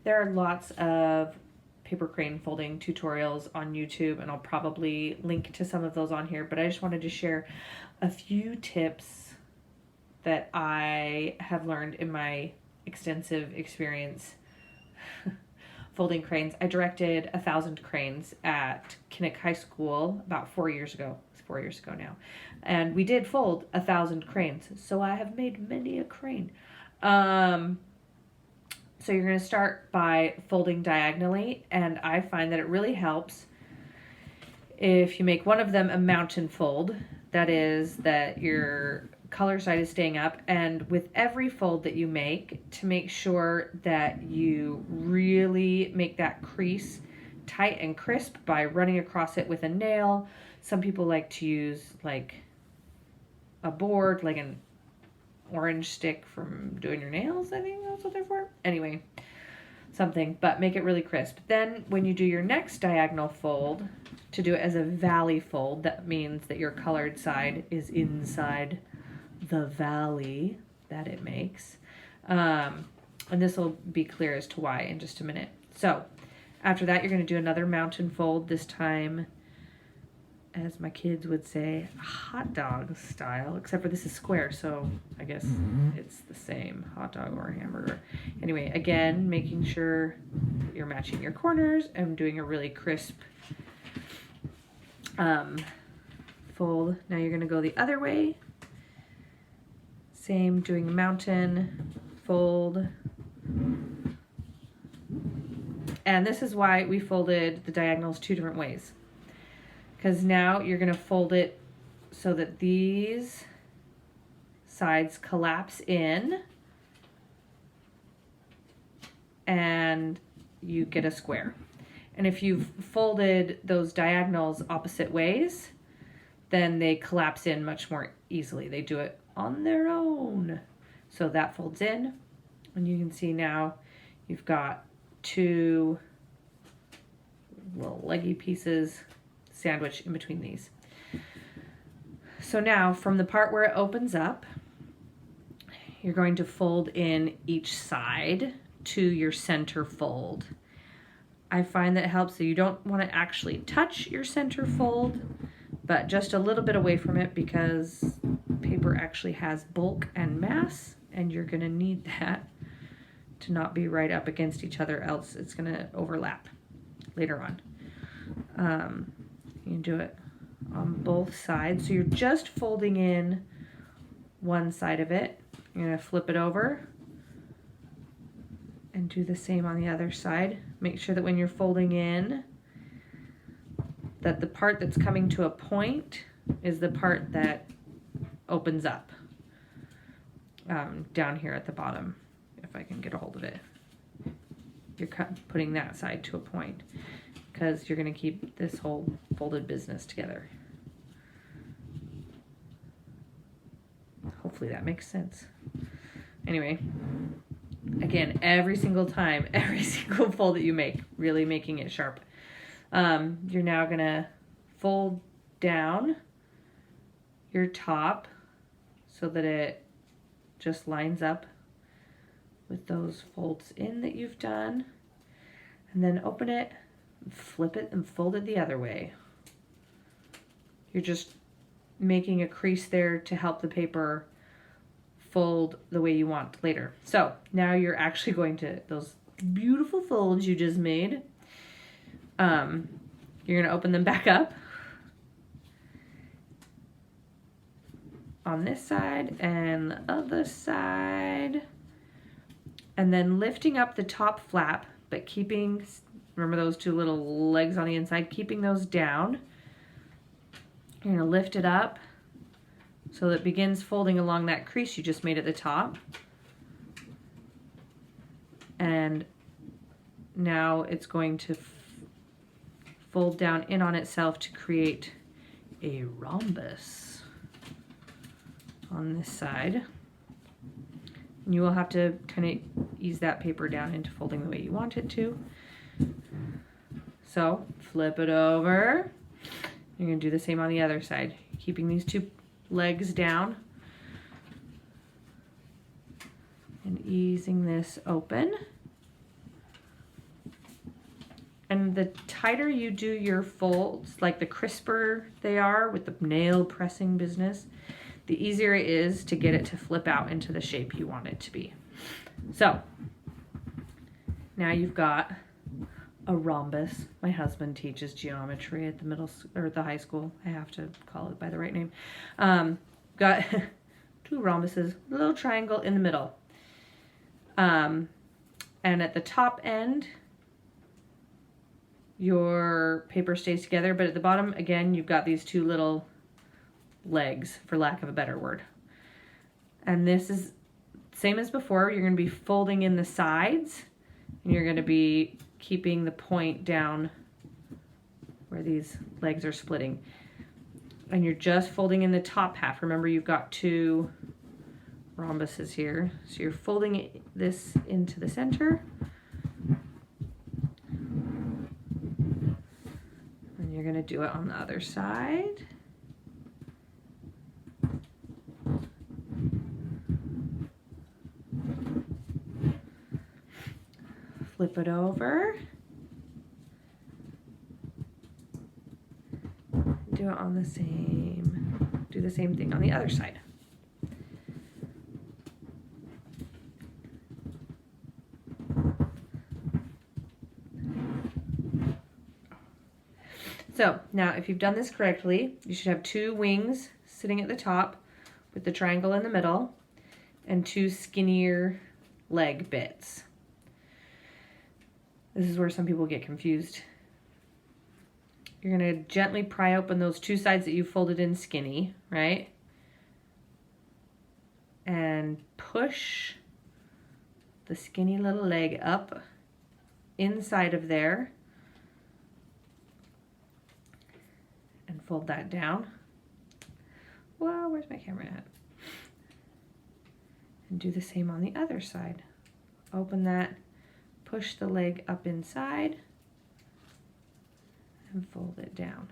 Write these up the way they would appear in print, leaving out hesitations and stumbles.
There are lots of paper crane folding tutorials on YouTube, and I'll probably link to some of those on here, but I just wanted to share a few tips that I have learned in my extensive experience folding cranes. I directed 1,000 cranes at Kinnick High School about 4 years ago. It's 4 years ago now. And we did fold 1,000 cranes. So I have made many a crane. So you're going to start by folding diagonally, and I find that it really helps if you make one of them a mountain fold. That is that your color side is staying up, and with every fold that you make, to make sure that you really make that crease tight and crisp by running across it with a nail. Some people like to use like a board, like an orange stick from doing your nails, I think that's what they're for. Anyway, something, but make it really crisp. Then when you do your next diagonal fold, to do it as a valley fold, that means that your colored side is inside the valley that it makes. And this will be clear as to why in just a minute. So after that, you're going to do another mountain fold, this time, as my kids would say, hot dog style, except for this is square, so I guess it's the same, hot dog or hamburger. Anyway, again, making sure you're matching your corners and doing a really crisp fold. Now you're going to go the other way. Same, doing a mountain fold. And this is why we folded the diagonals 2 different ways. Because now you're going to fold it so that these sides collapse in and you get a square. And if you've folded those diagonals opposite ways, then they collapse in much more easily. They do it on their own. So that folds in, and you can see now you've got 2 little leggy pieces sandwich in between these. So now from the part where it opens up, you're going to fold in each side to your center fold. I find that it helps so you don't want to actually touch your center fold, but just a little bit away from it, because paper actually has bulk and mass, and you're going to need that to not be right up against each other, else it's going to overlap later on. You can do it on both sides. So you're just folding in one side of it. You're going to flip it over and do the same on the other side. Make sure that when you're folding in, that the part that's coming to a point is the part that opens up down here at the bottom, if I can get a hold of it. You're putting that side to a point, because you're going to keep this whole folded business together. Hopefully that makes sense. Anyway, again, every single time, every single fold that you make, really making it sharp. You're now going to fold down your top so that it just lines up with those folds in that you've done, and then open it, flip it, and fold it the other way. You're just making a crease there to help the paper fold the way you want later. So now you're actually going to, those beautiful folds you just made, you're going to open them back up on this side and the other side, and then lifting up the top flap, but keeping, remember those 2 little legs on the inside, keeping those down. You're going to lift it up so that it begins folding along that crease you just made at the top. And now it's going to fold down in on itself to create a rhombus on this side. And you will have to kind of ease that paper down into folding the way you want it to. So flip it over. You're going to do the same on the other side, keeping these 2 legs down and easing this open. And the tighter you do your folds, like the crisper they are with the nail pressing business, the easier it is to get it to flip out into the shape you want it to be. So now you've got a rhombus. My husband teaches geometry at the the high school. I have to call it by the right name. Got two rhombuses, a little triangle in the middle. And at the top end, your paper stays together, but at the bottom, again, you've got these two little legs, for lack of a better word. And this is same as before. You're going to be folding in the sides, and you're going to be keeping the point down where these legs are splitting. And you're just folding in the top half. Remember, you've got two rhombuses here. So you're folding this into the center. And you're going to do it on the other side. Flip it over. Do it on the same, do the same thing on the other side. So now if you've done this correctly, you should have two wings sitting at the top with the triangle in the middle and two skinnier leg bits. This is where some people get confused. You're going to gently pry open those two sides that you folded in skinny, right? And push the skinny little leg up inside of there. And fold that down. Well, where's my camera at? And do the same on the other side. Open that, push the leg up inside, and fold it down.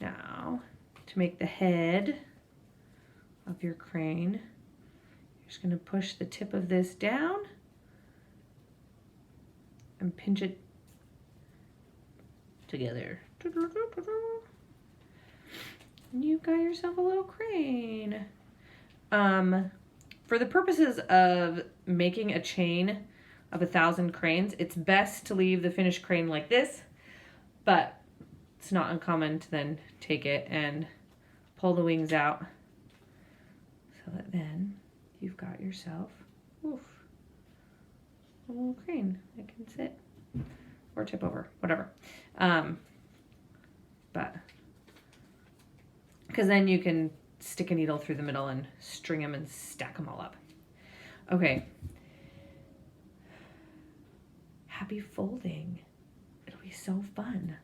Now, to make the head of your crane, you're just going to push the tip of this down and pinch it together. And you've got yourself a little crane. For the purposes of making a chain of 1,000 cranes, it's best to leave the finished crane like this, but it's not uncommon to then take it and pull the wings out so that then you've got yourself a little crane that can sit or tip over, whatever. But because then you can stick a needle through the middle and string them and stack them all up. Okay. Happy folding. It'll be so fun.